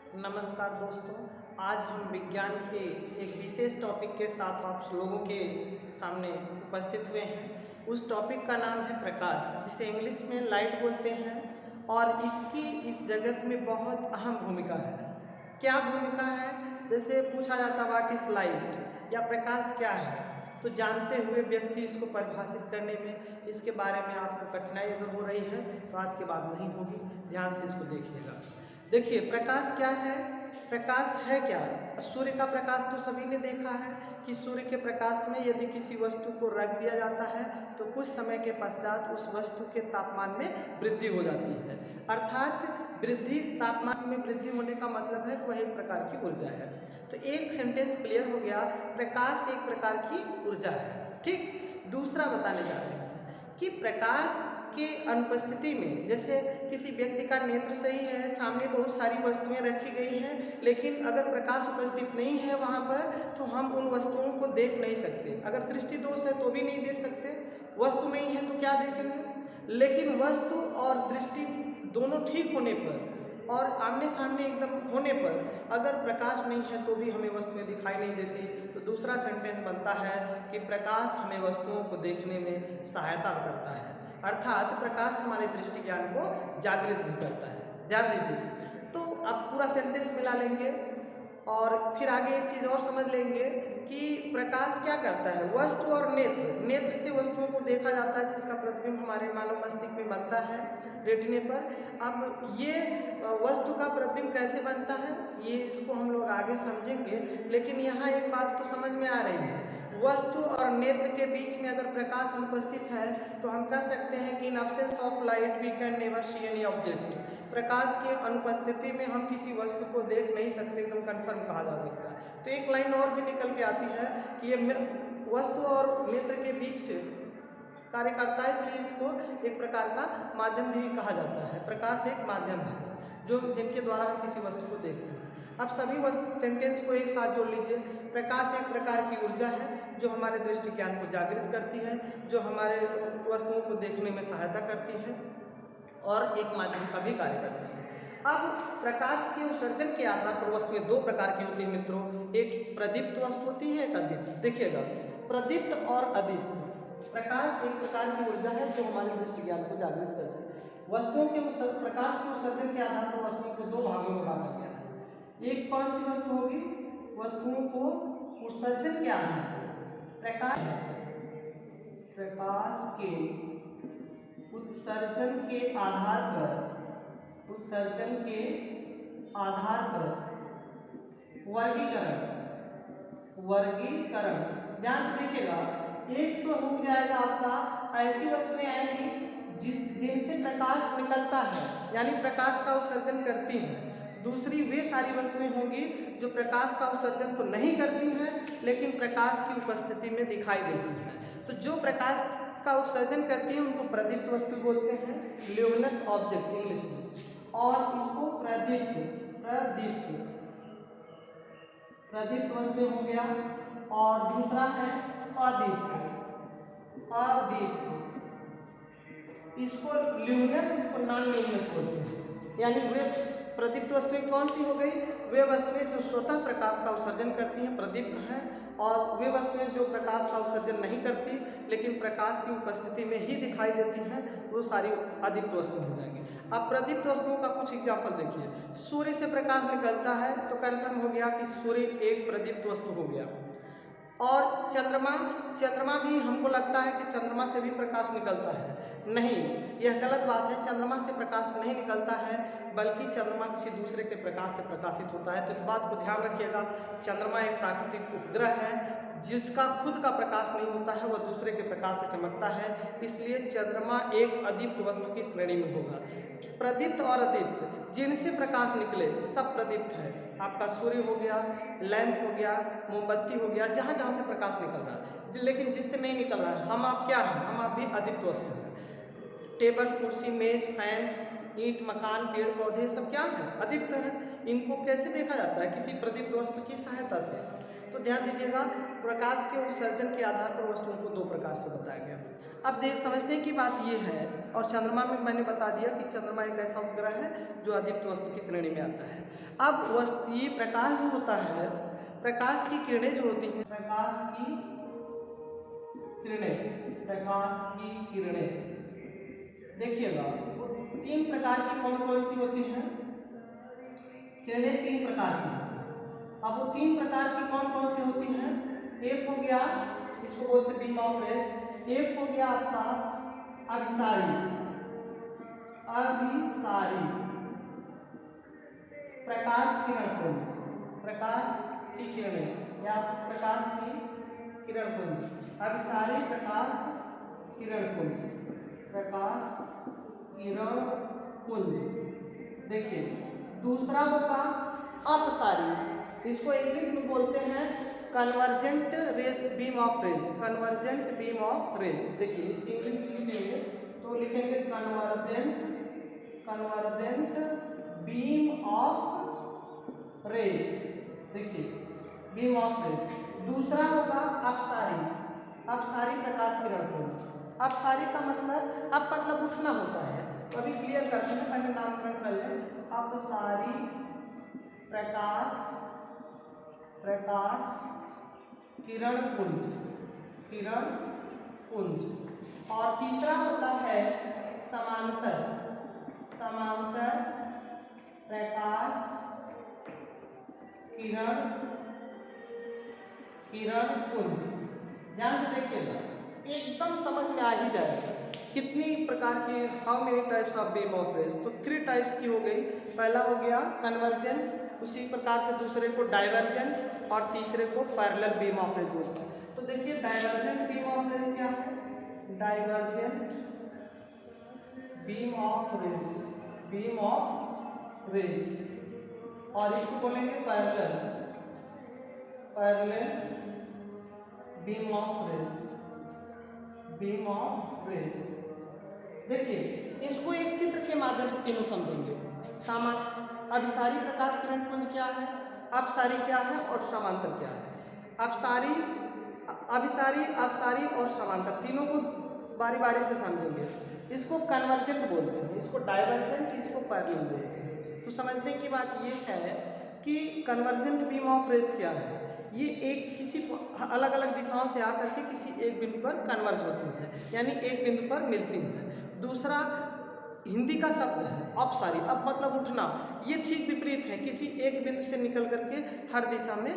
नमस्कार दोस्तों, आज हम विज्ञान के एक विशेष टॉपिक के साथ आप लोगों के सामने उपस्थित हुए हैं। उस टॉपिक का नाम है प्रकाश, जिसे इंग्लिश में लाइट बोलते हैं और इसकी इस जगत में बहुत अहम भूमिका है। क्या भूमिका है? जैसे पूछा जाता व्हाट इज लाइट या प्रकाश क्या है, तो जानते हुए व्यक्ति इसको परिभाषित करने में, इसके बारे में आपको कठिनाई अगर हो रही है तो आज के बाद नहीं होगी, ध्यान से इसको देखिएगा। देखिए प्रकाश क्या है, प्रकाश है क्या। सूर्य का प्रकाश तो सभी ने देखा है कि सूर्य के प्रकाश में यदि किसी वस्तु को रख दिया जाता है तो कुछ समय के पश्चात उस वस्तु के तापमान में वृद्धि हो जाती है। अर्थात वृद्धि, तापमान में वृद्धि होने का मतलब है वह एक प्रकार की ऊर्जा है। तो एक सेंटेंस क्लियर हो गया, प्रकाश एक प्रकार की ऊर्जा है। ठीक, दूसरा बताने जा रहे हैं कि प्रकाश के अनुपस्थिति में, जैसे किसी व्यक्ति का नेत्र सही है, सामने बहुत सारी वस्तुएं रखी गई हैं, लेकिन अगर प्रकाश उपस्थित नहीं है वहाँ पर तो हम उन वस्तुओं को देख नहीं सकते। अगर दृष्टि दोष है तो भी नहीं देख सकते, वस्तु नहीं है तो क्या देखेंगे। लेकिन वस्तु और दृष्टि दोनों ठीक होने पर और आमने सामने एकदम होने पर अगर प्रकाश नहीं है तो भी हमें वस्तुएं दिखाई नहीं देती। तो दूसरा सेंटेंस बनता है कि प्रकाश हमें वस्तुओं को देखने में सहायता करता है, अर्थात प्रकाश हमारे दृष्टि ज्ञान को जागृत भी करता है। ध्यान दीजिए, तो अब पूरा सेंटेंस मिला लेंगे और फिर आगे एक चीज़ और समझ लेंगे कि प्रकाश क्या करता है। वस्तु और नेत्र, नेत्र से वस्तुओं को देखा जाता है जिसका प्रतिबिंब हमारे मानव मस्तिष्क में बनता है रेटिने पर। अब ये वस्तु का प्रतिबिंब कैसे बनता है ये इसको हम लोग आगे समझेंगे, लेकिन यहाँ एक बात तो समझ में आ रही है, वस्तु और नेत्र के बीच में अगर प्रकाश अनुपस्थित है तो हम कह सकते हैं कि in absence of light we can never see any object. प्रकाश के अनुपस्थिति में हम किसी वस्तु को देख नहीं सकते, एकदम कंफर्म कहा जा सकता है। तो एक लाइन और भी निकल के आती है कि ये वस्तु और नेत्र के बीच से कार्य करता है, इसलिए इसको एक प्रकार का माध्यम भी कहा जाता है। प्रकाश एक माध्यम है जो जिनके द्वारा हम किसी वस्तु को देखते हैं। अब सभी सेंटेंस को एक साथ जोड़ लीजिए। प्रकाश एक प्रकार की ऊर्जा है जो हमारे दृष्टि ज्ञान को जागृत करती है, जो हमारे वस्तुओं को देखने में सहायता करती है और एक माध्यम का भी कार्य करती है। अब प्रकाश के उत्सर्जन के आधार पर वस्तुएं दो प्रकार की होती है मित्रों, एक प्रदीप्त वस्तु होती है, एक अदीप्त। देखिएगा, प्रदीप्त और अदीप्त। प्रकाश एक प्रकार की ऊर्जा है जो हमारे दृष्टि ज्ञान को जागृत करती है। वस्तुओं के प्रकाश के उत्सर्जन के आधार पर वस्तुओं को दो भागों में बांटा गया है। एक कौन सी वस्तु होगी? वस्तुओं को उत्सर्जन के आधार पर प्रकाश के उत्सर्जन के आधार पर वर्गीकरण। ध्यान से देखिएगा, एक तो हो जाएगा आपका ऐसी वस्तुएं आएंगी जिनसे प्रकाश निकलता है, यानी प्रकाश का उत्सर्जन करती हैं। दूसरी वे सारी वस्तुएं होंगी जो प्रकाश का उत्सर्जन तो नहीं करती हैं लेकिन प्रकाश की उपस्थिति में दिखाई देती हैं। तो जो प्रकाश का उत्सर्जन करती है उनको प्रदीप्त वस्तु बोलते हैं, ल्यूमिनस ऑब्जेक्ट इंग्लिश में, और इसको प्रदीप्त वस्तु हो गया। और दूसरा है अदीप्त, इसको ल्यूमिनस, इसको नॉन ल्यूमिनस बोलते हैं। यानी वे प्रदीप्त वस्तुएं कौन सी हो गई? वे वस्तुएं जो स्वतः प्रकाश का उत्सर्जन करती हैं, प्रदीप्त हैं, और वे वस्तुएं जो प्रकाश का उत्सर्जन नहीं करती लेकिन प्रकाश की उपस्थिति में ही दिखाई देती हैं, वो सारी अदीप्त वस्तुएं हो जाएंगी। अब प्रदीप्त वस्तुओं का कुछ एग्जाम्पल देखिए। सूर्य से प्रकाश निकलता है तो कन्फर्म हो गया कि सूर्य एक प्रदीप्त वस्तु हो गया। और चंद्रमा भी हमको लगता है कि चंद्रमा से भी प्रकाश निकलता है। नहीं, यह गलत बात है, चंद्रमा से प्रकाश नहीं निकलता है बल्कि चंद्रमा किसी दूसरे के प्रकाश से प्रकाशित होता है। तो इस बात को ध्यान रखिएगा, चंद्रमा एक प्राकृतिक उपग्रह है जिसका खुद का प्रकाश नहीं होता है, वह दूसरे के प्रकाश से चमकता है, इसलिए चंद्रमा एक अदीप्त वस्तु की श्रेणी में होगा। प्रदीप्त और अदीप्त, जिनसे प्रकाश निकले सब प्रदीप्त है। आपका सूर्य हो गया, लैंप हो गया, मोमबत्ती हो गया, जहाँ जहाँ से प्रकाश निकल रहा है। लेकिन जिससे नहीं निकल रहा है, हम आप क्या हैं? हम आप भी अदीप्त वस्तु हैं। टेबल, कुर्सी, मेज, फैन, ईंट, मकान, पेड़ पौधे सब क्या है? अदीप्त है। इनको कैसे देखा जाता है? किसी प्रदीप्त वस्तु की सहायता से। तो ध्यान दीजिएगा, प्रकाश के उत्सर्जन के आधार पर वस्तुओं को दो प्रकार से बताया गया। अब समझने की बात यह है और चंद्रमा में मैंने बता दिया कि चंद्रमा एक ऐसा उपग्रह है जो अदीप्त वस्तु की श्रेणी में आता है। अब ये प्रकाश जो होता है, प्रकाश की किरणें जो होती हैं, प्रकाश की किरणें देखिएगा वो 3 प्रकार की कौन कौन सी होती हैं? किरणें 3 प्रकार की होती हैं। अब वो 3 प्रकार की कौन कौन सी होती हैं? एक हो गया, इसको बोलते हैं बीम ऑफ रेज। एक हो गया आपका अभिसारी प्रकाश किरण पुंज, प्रकाश की किरणें या प्रकाश की किरण पुंज, अभिसारी प्रकाश किरण पुंज। देखिए दूसरा होगा अपसारी, इसको इंग्लिश में बोलते हैं convergent beam of rays, convergent beam of rays. देखिए इसकी इंग्लिश लिखेंगे तो लिखेंगे कन्वर्जेंट बीम ऑफ रेज। देखिए बीम ऑफ रेज। दूसरा होगा अपसारी प्रकाश किरण पुंज। अपसारी का मतलब उठना होता है, तो अभी क्लियर करते हैं, पहले नामकरण कर लें। अपसारी प्रकाश किरण पुंज। और तीसरा होता है समांतर प्रकाश किरण पुंज। ध्यान से देखिएगा, एकदम समझ में आ ही जाएगा कितनी प्रकार की, how many types of beam of rays. तो 3 टाइप्स की हो गई। पहला हो गया कन्वर्जेंट, उसी प्रकार से दूसरे को डाइवर्जेंट और तीसरे को पैरेलल बीम ऑफ रेज बोलते हैं। तो देखिए डाइवर्जेंट बीम ऑफ रेज क्या है? डाइवर्जेंट बीम ऑफ रेज और इसको बोलेंगे पैरेलल बीम ऑफ रेज। देखिए इसको एक चित्र के माध्यम से तीनों समझेंगे। अभिसारी प्रकाश किरण पुंज क्या है, अपसारी क्या है और समांतर क्या है। अभिसारी, अपसारी और समांतर तीनों को बारी बारी से समझेंगे। इसको कन्वर्जेंट बोलते हैं, इसको डाइवर्जेंट, इसको पैरेलल बोलते हैं। तो समझने की बात ये है कि कन्वर्जेंट बीम ऑफ रेज क्या है। ये एक किसी अलग अलग दिशाओं से आकर के किसी एक बिंदु पर कन्वर्ज होती है, यानी एक बिंदु पर मिलती है। दूसरा हिंदी का शब्द है अपसारी, अब मतलब उठना। ये ठीक विपरीत है, किसी एक बिंदु से निकल करके हर दिशा में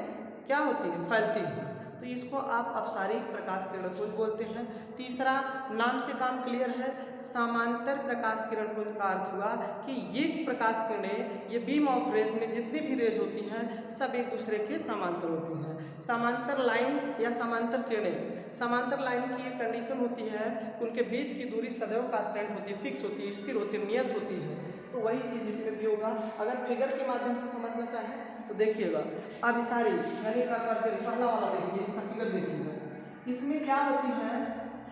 क्या होती है, फैलती है। तो इसको आप अपसारी प्रकाश किरण पुंज बोलते हैं। तीसरा, नाम से काम क्लियर है, समांतर प्रकाश किरण पुंज का अर्थ हुआ कि ये प्रकाश किरणें, ये बीम ऑफ रेज में जितनी भी रेज होती हैं सब एक दूसरे के समांतर होती हैं। समांतर लाइन या समांतर किरणें, समांतर लाइन की एक कंडीशन होती है, उनके बीच की दूरी सदैव कांस्टेंट होती है, फिक्स होती है, स्थिर होती है, नियत होती है। तो वही चीज़ इसमें भी होगा। अगर फिगर के माध्यम से समझना चाहें तो देखिएगा, अभिसारी यानी पहला वाला देखिए, इसका फिगर देखिएगा। इसमें क्या होती है,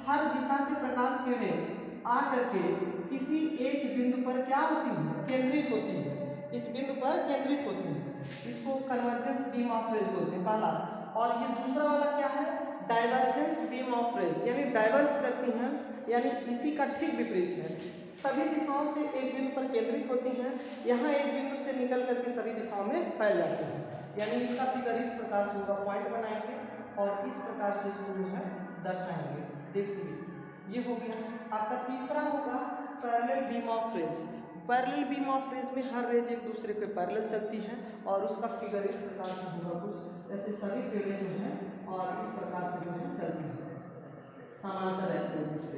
हर दिशा से प्रकाश किरणें आ करके किसी एक बिंदु पर क्या होती है, केंद्रित होती है, इस बिंदु पर केंद्रित होती है। इसको कन्वर्जेंस बीम ऑफ रेज बोलते हैं, पहला। और ये दूसरा वाला क्या है, डाइवर्जेंस बीम ऑफ रेज, यानी डाइवर्स करती हैं, यानी इसी का ठीक विपरीत है। सभी दिशाओं से एक बिंदु पर केंद्रित होती हैं, यहाँ एक बिंदु से निकल करके सभी दिशाओं में फैल जाती हैं। यानी इसका फिगर इस प्रकार से होगा, पॉइंट बनाएंगे और इस प्रकार से इसको जो है दर्शाएंगे। देखिए ये हो गया। आपका तीसरा होगा parallel beam of rays. Parallel beam of rays में हर रेज एक दूसरे के पैरेलल चलती है और उसका फिगर इस प्रकार से होगा, कुछ ऐसे सभी किरणें जो हैं और इस प्रकार से जो है चलती हैं, समांतर है एक दूसरे।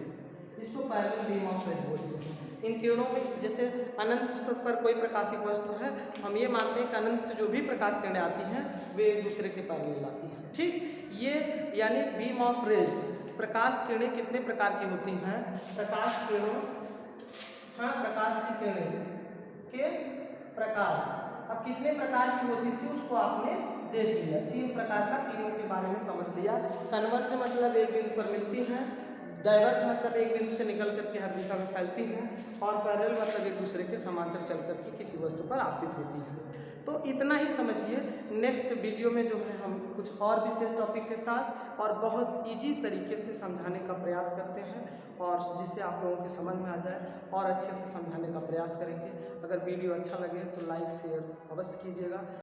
इसको पैरेलल बीम ऑफ रेज बोलते हैं। इन किरणों में जैसे अनंत पर कोई प्रकाशित वस्तु है, हम ये मानते हैं कि अनंत से जो भी प्रकाश किरणें आती हैं वे एक दूसरे के पैरेलल आती हैं। ठीक, ये यानी बीम ऑफ रेज, प्रकाश किरणें कितने प्रकार की होती हैं, प्रकाश किरणों, हाँ प्रकाश की किरणें के प्रकार। अब कितने प्रकार की होती थी उसको आपने देख लिया, 3 प्रकार का, तीनों के बारे में समझ लिया। कन्वर्ज मतलब एक बिंदु पर मिलती हैं, डाइवर्स मतलब एक बिंदु से निकल करके हर दिशा में फैलती हैं, और पैरेलल मतलब एक दूसरे के समांतर चल करके किसी वस्तु पर आपतित होती है। तो इतना ही समझिए। नेक्स्ट वीडियो में जो है हम कुछ और विशेष टॉपिक के साथ और बहुत इजी तरीके से समझाने का प्रयास करते हैं, और जिससे आप लोगों के समझ में आ जाए और अच्छे से समझाने का प्रयास करेंगे। अगर वीडियो अच्छा लगे तो लाइक शेयर अवश्य कीजिएगा।